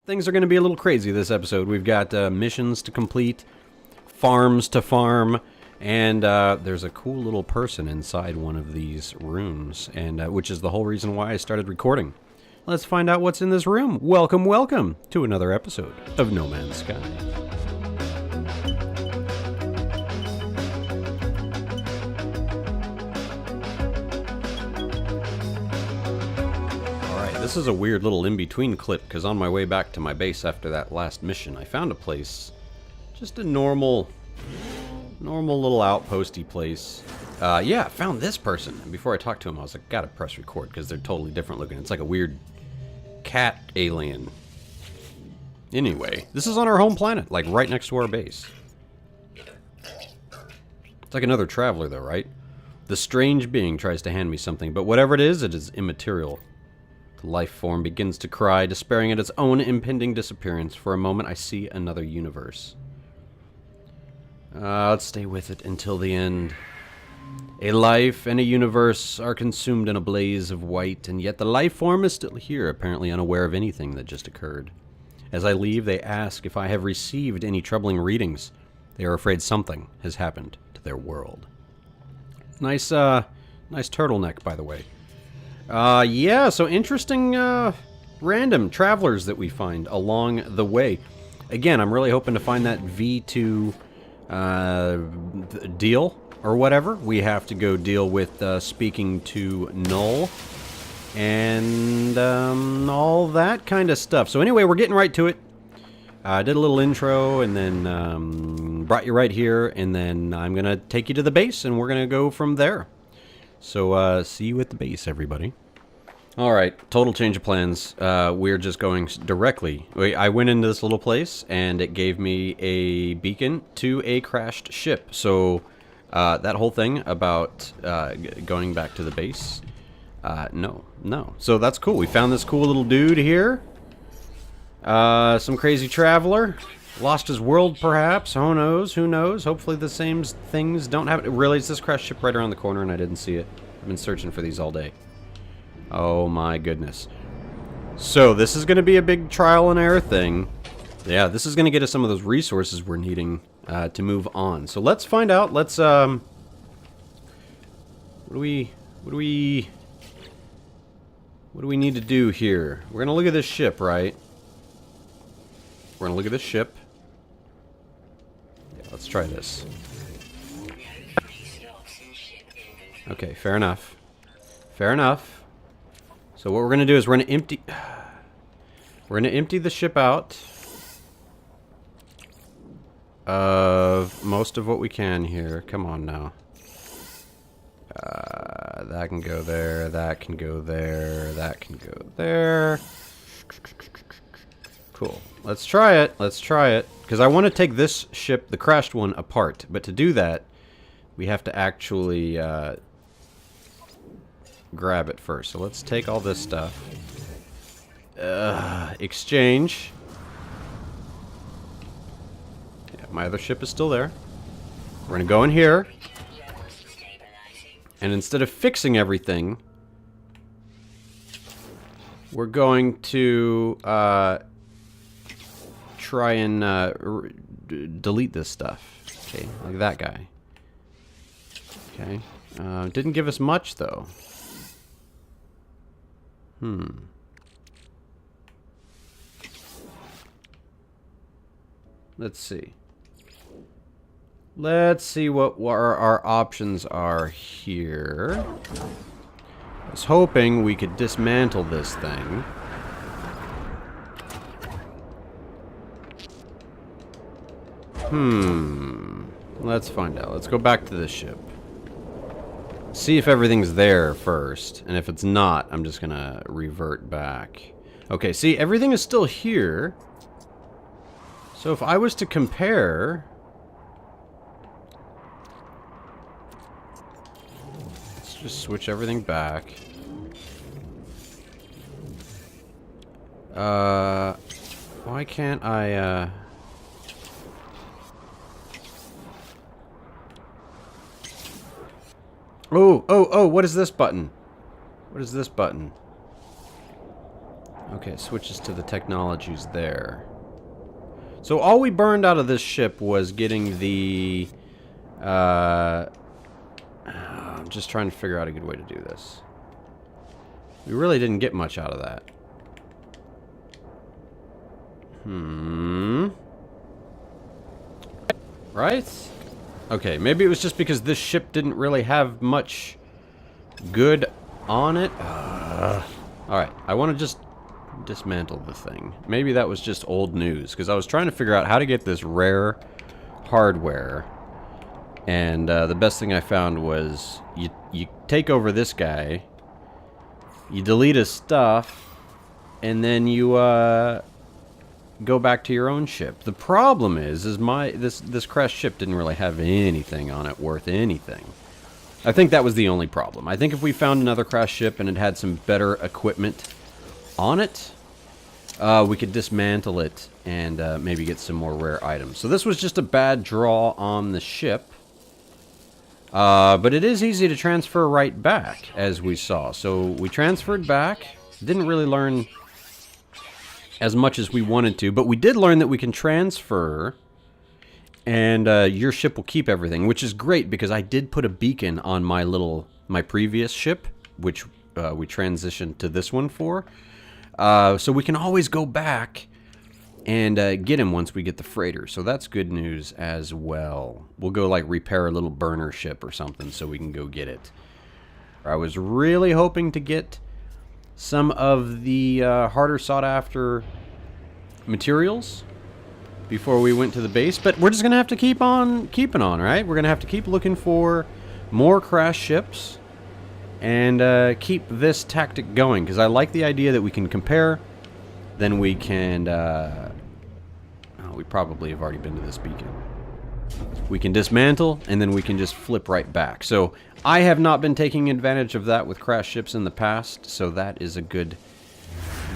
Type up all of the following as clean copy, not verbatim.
Things are going to be a little crazy this episode. We've got missions to complete, farms to farm, and there's a cool little person inside one of these rooms, and which is the whole reason why I started recording. Let's find out what's in this room. Welcome, welcome to another episode of No Man's Sky. This is a weird little in-between clip, because on my way back to my base after that last mission, I found a place, just a normal little outposty place. Yeah, I found this person, and before I talked to him, I was like, gotta press record, because they're totally different looking. It's like a weird cat alien. Anyway, this is on our home planet, like right next to our base. It's like another traveler, though, right? The strange being tries to hand me something, but whatever it is immaterial. The life form begins to cry, despairing at its own impending disappearance. For a moment, I see another universe. Let's stay with it until the end. A life and a universe are consumed in a blaze of white, and yet the life form is still here, apparently unaware of anything that just occurred. As I leave, they ask if I have received any troubling readings. They are afraid something has happened to their world. Nice turtleneck, by the way. Yeah, so interesting, random travelers that we find along the way. Again, I'm really hoping to find that V2, deal, or whatever. We have to go deal with, speaking to Null, and, all that kind of stuff. So anyway, we're getting right to it. I did a little intro, and then, brought you right here, and then I'm gonna take you to the base, and we're gonna go from there. So, see you at the base, everybody. Alright, total change of plans. We're just going directly. I went into this little place, and it gave me a beacon to a crashed ship. So, that whole thing about going back to the base, no. So that's cool. We found this cool little dude here. Some crazy traveler. Lost his world, perhaps. Who knows? Hopefully the same things don't happen. Really, it's this crashed ship right around the corner and I didn't see it. I've been searching for these all day. Oh my goodness. So, this is going to be a big trial and error thing. Yeah, this is going to get us some of those resources we're needing to move on. So, let's find out. Let's, what do we need to do here? We're going to look at this ship, right? We're going to look at this ship. Let's try this. Okay, fair enough. So what we're going to do is we're going to empty the ship out of most of what we can here. Come on now. That can go there, that can go there, that can go there. Cool. Let's try it. Because I want to take this ship, the crashed one, apart. But to do that, we have to actually grab it first. So let's take all this stuff. Exchange. Yeah, my other ship is still there. We're going to go in here. And instead of fixing everything, we're going to try and delete this stuff. Okay, like that guy. Okay. Didn't give us much, though. Let's see. Let's see what our options are here. I was hoping we could dismantle this thing. Let's find out. Let's go back to the ship. See if everything's there first. And if it's not, I'm just gonna revert back. Okay, see, everything is still here. So if I was to compare... Let's just switch everything back. Why can't I, Oh, what is this button? What is this button? Okay, it switches to the technologies there. So all we burned out of this ship was getting the... I'm just trying to figure out a good way to do this. We really didn't get much out of that. Right? Okay, maybe it was just because this ship didn't really have much good on it. Alright, I want to just dismantle the thing. Maybe that was just old news, because I was trying to figure out how to get this rare hardware. And the best thing I found was you take over this guy, you delete his stuff, and then you go back to your own ship. The problem is this crashed ship didn't really have anything on it worth anything. I think that was the only problem. I think if we found another crashed ship and it had some better equipment on it, we could dismantle it and maybe get some more rare items. So this was just a bad draw on the ship. But it is easy to transfer right back, as we saw. So we transferred back. Didn't really learn as much as we wanted to, but we did learn that we can transfer, and your ship will keep everything, which is great because I did put a beacon on my previous ship, which we transitioned to this one for. So we can always go back and get him once we get the freighter. So that's good news as well. We'll go like repair a little burner ship or something so we can go get it. I was really hoping to get some of the harder sought after materials before we went to the base, but we're just gonna have to keep on keeping on, right? We're gonna have to keep looking for more crash ships and keep this tactic going, because I like the idea that we can compare, then we can we probably have already been to this beacon. We can dismantle, and then we can just flip right back. So I have not been taking advantage of that with crash ships in the past, so that is a good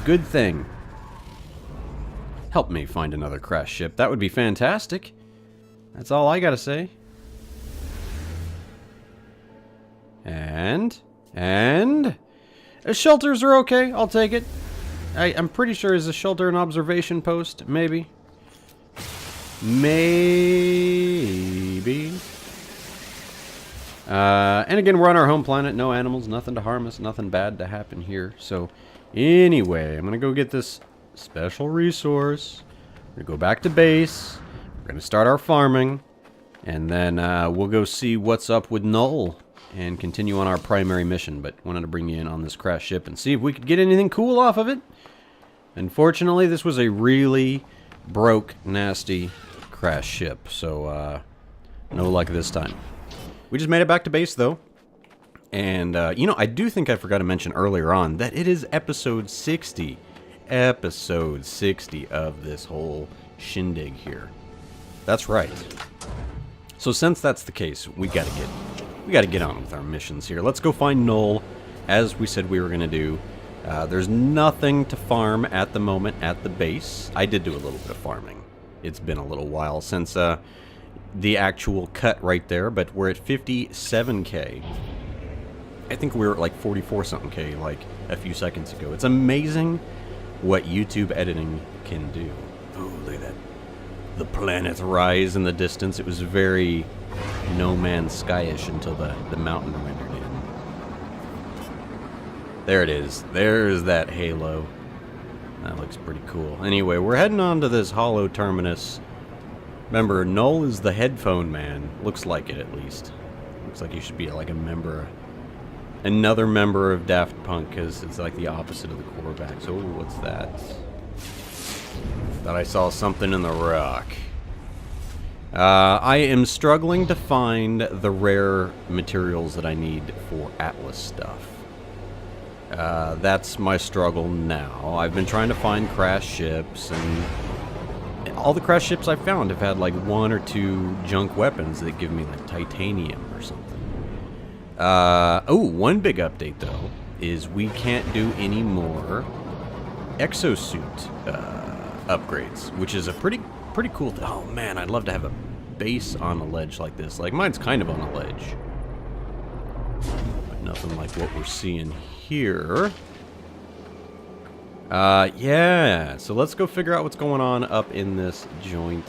thing. Help me find another crash ship. That would be fantastic. That's all I gotta say. And shelters are okay. I'll take it. I'm pretty sure is a shelter an observation post, maybe. Maybe. And again, we're on our home planet. No animals, nothing to harm us, nothing bad to happen here. So, anyway, I'm going to go get this special resource. We're going to go back to base. We're going to start our farming. And then we'll go see what's up with Null and continue on our primary mission. But wanted to bring you in on this crash ship and see if we could get anything cool off of it. Unfortunately, this was a really broke, nasty crash ship, so no luck this time. We just made it back to base, though. And, you know, I do think I forgot to mention earlier on that it is episode 60. Episode 60 of this whole shindig here. That's right. So since that's the case, we gotta get on with our missions here. Let's go find Null, as we said we were gonna do. There's nothing to farm at the moment at the base. I did do a little bit of farming. It's been a little while since the actual cut right there, but we're at 57K. I think we were at like 44 something K like a few seconds ago. It's amazing what YouTube editing can do. Oh, look at that. The planets rise in the distance. It was very No Man's Sky-ish until the mountain rendered in. There it is. There's that halo. That looks pretty cool. Anyway, we're heading on to this hollow terminus. Remember, Null is the headphone man. Looks like it, at least. Looks like he should be like a member. Another member of Daft Punk, because it's like the opposite of the quarterback. So, what's that? Thought I saw something in the rock. I am struggling to find the rare materials that I need for Atlas stuff. That's my struggle now. I've been trying to find crash ships, and all the crash ships I've found have had like 1 or 2 junk weapons that give me like titanium or something. Oh, one big update though is we can't do any more exosuit upgrades, which is a pretty cool thing. Oh man, I'd love to have a base on a ledge like this. Like mine's kind of on a ledge, but nothing like what we're seeing here. Yeah. So let's go figure out what's going on up in this joint.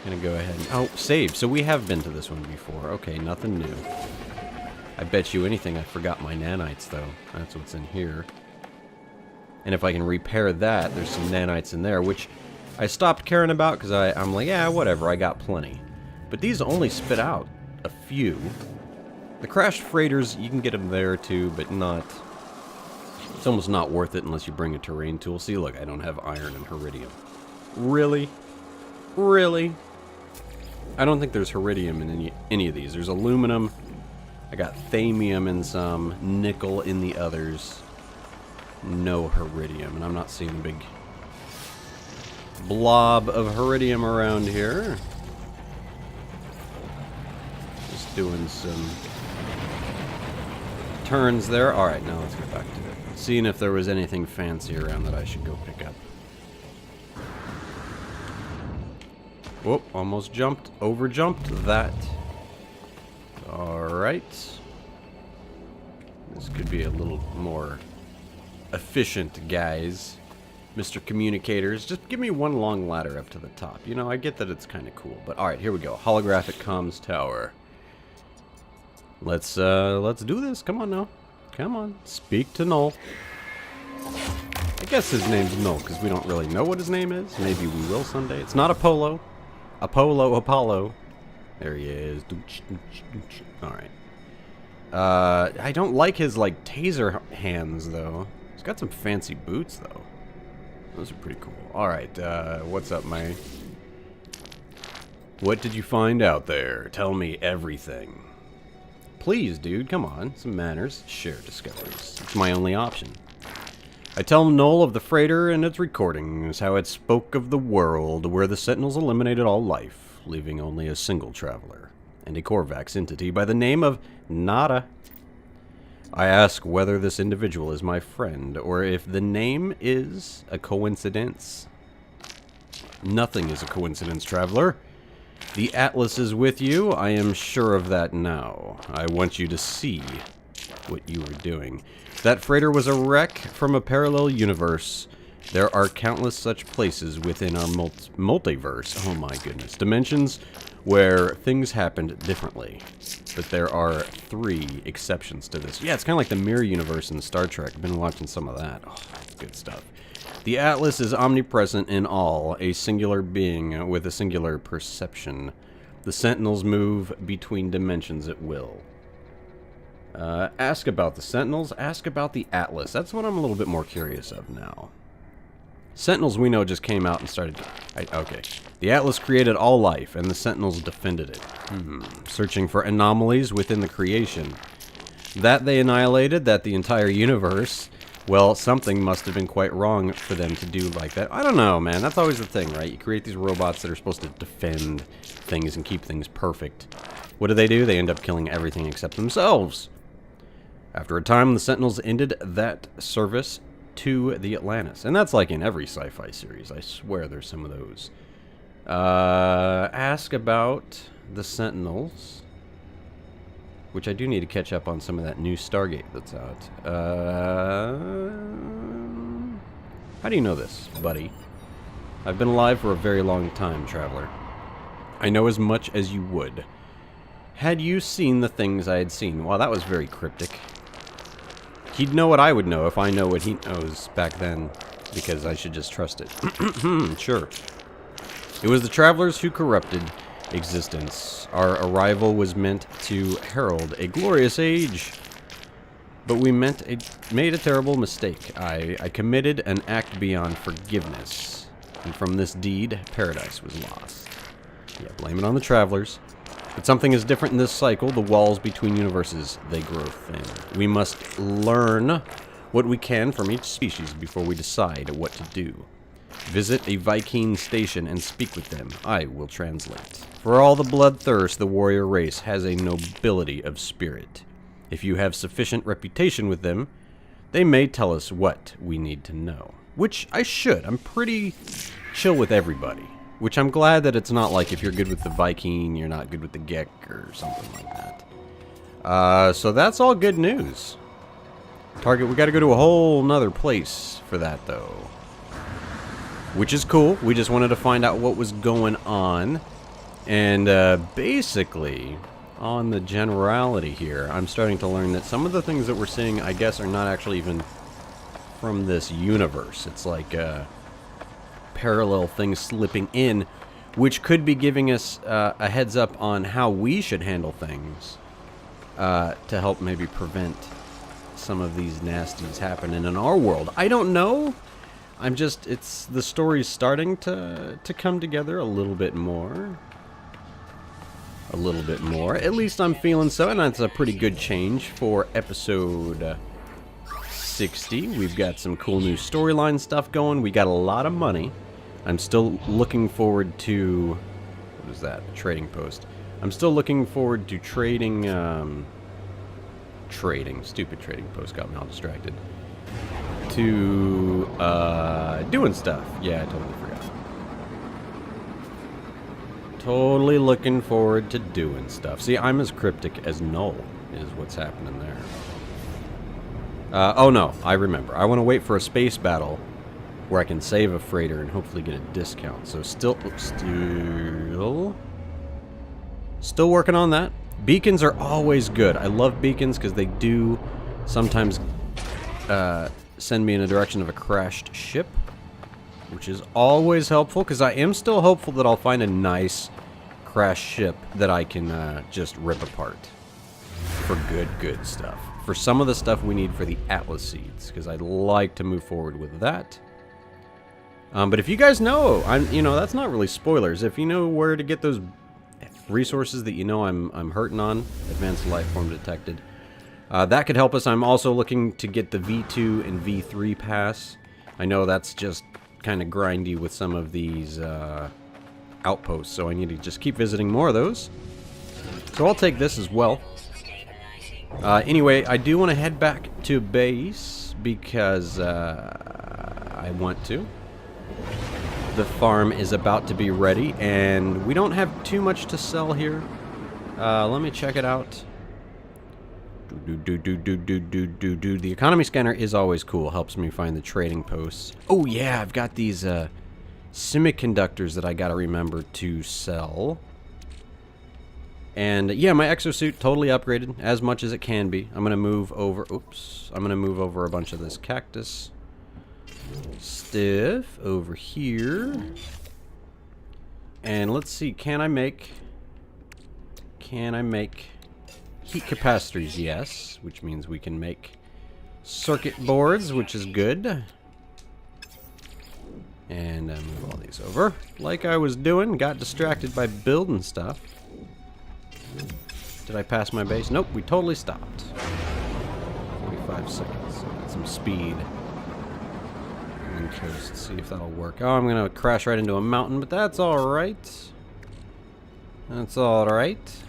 Gonna go ahead and... Oh, save. So we have been to this one before. Okay, nothing new. I bet you anything I forgot my nanites, though. That's what's in here. And if I can repair that, there's some nanites in there, which I stopped caring about because I'm like, yeah, whatever, I got plenty. But these only spit out a few. The crashed freighters, you can get them there too, but not... It's almost not worth it unless you bring a terrain tool. See, look, I don't have iron and iridium. Really? Really? I don't think there's iridium in any of these. There's aluminum. I got thamium in some, nickel in the others. No iridium, and I'm not seeing a big blob of iridium around here. Just doing some turns there. Alright, now let's get back to it. Seeing if there was anything fancy around that I should go pick up. Whoop, almost jumped, over-jumped that. Alright. This could be a little more efficient, guys. Mr. Communicators, just give me one long ladder up to the top. You know, I get that it's kind of cool, but alright, here we go. Holographic comms tower. Let's do this. Come on now. Come on. Speak to Null. I guess his name's Null, because we don't really know what his name is. Maybe we will someday. It's not Apollo. Apollo. There he is. Alright. I don't like his, like, taser hands, though. He's got some fancy boots, though. Those are pretty cool. Alright, what's up, May? What did you find out there? Tell me everything. Please, dude, come on. Some manners. Share discoveries. It's my only option. I tell Null of the freighter and its recordings, how it spoke of the world where the Sentinels eliminated all life, leaving only a single traveler, and a Korvax entity by the name of Nada. I ask whether this individual is my friend, or if the name is a coincidence. Nothing is a coincidence, traveler. The Atlas is with you, I am sure of that now. I want you to see what you are doing. That freighter was a wreck from a parallel universe. There are countless such places within our multiverse, oh my goodness, dimensions, where things happened differently. But there are 3 exceptions to this. Yeah, it's kind of like the mirror universe in Star Trek. I've been watching some of that. Oh, good stuff. The Atlas is omnipresent in all, a singular being with a singular perception. The Sentinels move between dimensions at will. Ask about the Sentinels, ask about the Atlas. That's what I'm a little bit more curious of now. Sentinels, we know, just came out and started... okay. The Atlas created all life, and the Sentinels defended it. Searching for anomalies within the creation. That they annihilated, that the entire universe... Well, something must have been quite wrong for them to do like that. I don't know, man. That's always the thing, right? You create these robots that are supposed to defend things and keep things perfect. What do? They end up killing everything except themselves. After a time, the Sentinels ended that service to the Atlantis. And that's like in every sci-fi series. I swear there's some of those. Ask about the Sentinels. Which I do need to catch up on some of that new Stargate that's out. How do you know this, buddy? I've been alive for a very long time, traveler. I know as much as you would. Had you seen the things I had seen? Well, that was very cryptic. He'd know what I would know if I know what he knows back then, because I should just trust it. Sure. It was the travelers who corrupted existence. Our arrival was meant to herald a glorious age. But we made a terrible mistake. I committed an act beyond forgiveness. And from this deed, paradise was lost. Yeah, blame it on the travelers. But something is different in this cycle. The walls between universes, they grow thin. We must learn what we can from each species before we decide what to do. Visit a Viking station and speak with them. I will translate. For all the bloodthirst, the warrior race has a nobility of spirit. If you have sufficient reputation with them, they may tell us what we need to know. Which I should. I'm pretty chill with everybody. Which I'm glad that it's not like if you're good with the Viking, you're not good with the Gek or something like that. So that's all good news. Target, we got to go to a whole nother place for that, though. Which is cool. We just wanted to find out what was going on. And basically, on the generality here, I'm starting to learn that some of the things that we're seeing, I guess, are not actually even from this universe. It's like parallel things slipping in, which could be giving us a heads up on how we should handle things to help maybe prevent some of these nasties happening in our world. I don't know. I'm just, it's, the story's starting to come together a little bit more. A little bit more. At least I'm feeling so, and that's a pretty good change for episode 60. We've got some cool new storyline stuff going. We got a lot of money. I'm still looking forward to, what is that? A trading post. I'm still looking forward to trading, stupid trading post got me all distracted. To, doing stuff. Yeah, I totally forgot. Totally looking forward to doing stuff. See, I'm as cryptic as Null is what's happening there. Oh no, I remember. I want to wait for a space battle where I can save a freighter and hopefully get a discount. So still working on that. Beacons are always good. I love beacons because they do sometimes send me in a direction of a crashed ship, which is always helpful because I am still hopeful that I'll find a nice crashed ship that I can just rip apart for good stuff. For some of the stuff we need for the Atlas seeds, because I'd like to move forward with that. But if you guys know, that's not really spoilers. If you know where to get those resources that you know I'm hurting on, advanced life form detected, that could help us. I'm also looking to get the V2 and V3 pass. I know that's just kind of grindy with some of these outposts, so I need to just keep visiting more of those. So I'll take this as well. Anyway, I do want to head back to base because I want to. The farm is about to be ready, and we don't have too much to sell here. Let me check it out. The economy scanner is always cool. Helps me find the trading posts. Oh yeah, I've got these semiconductors that I gotta remember to sell. And yeah, my exosuit totally upgraded as much as it can be. I'm gonna move over. Oops. I'm gonna move over a bunch of this cactus stuff over here. And let's see, can I make heat capacitors? Yes, which means we can make circuit boards, which is good. And move all these over like I was doing. Got distracted by building stuff. Did I pass my base? Nope, we totally stopped. 45 seconds. Got some speed. Coast. See if that'll work. Oh, I'm gonna crash right into a mountain, but that's alright. That's alright.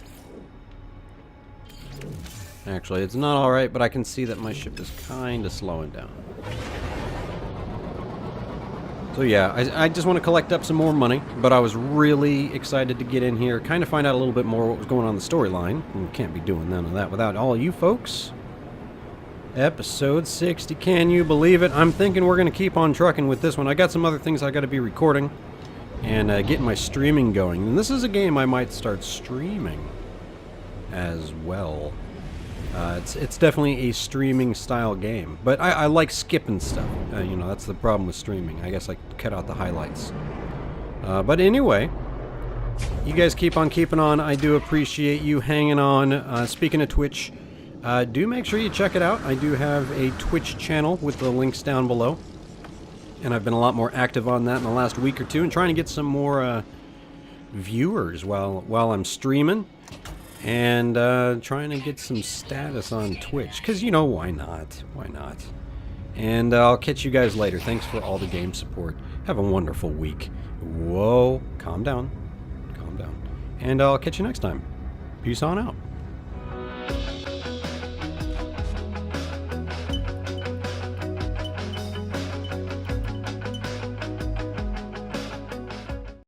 Actually, it's not alright, but I can see that my ship is kind of slowing down. So yeah, I just want to collect up some more money, but I was really excited to get in here, kind of find out a little bit more what was going on in the storyline. We can't be doing none of that without all you folks. Episode 60, can you believe it? I'm thinking we're going to keep on trucking with this one. I got some other things I got to be recording and getting my streaming going. And this is a game I might start streaming as well. It's definitely a streaming style game, but I like skipping stuff. That's the problem with streaming. I guess I cut out the highlights. But anyway, you guys keep on keeping on. I do appreciate you hanging on. Speaking of Twitch, do make sure you check it out. I do have a Twitch channel with the links down below. And I've been a lot more active on that in the last week or two and trying to get some more viewers while I'm streaming. And trying to get some status on Twitch. Because, why not? Why not? And I'll catch you guys later. Thanks for all the game support. Have a wonderful week. Whoa. Calm down. Calm down. And I'll catch you next time. Peace on out.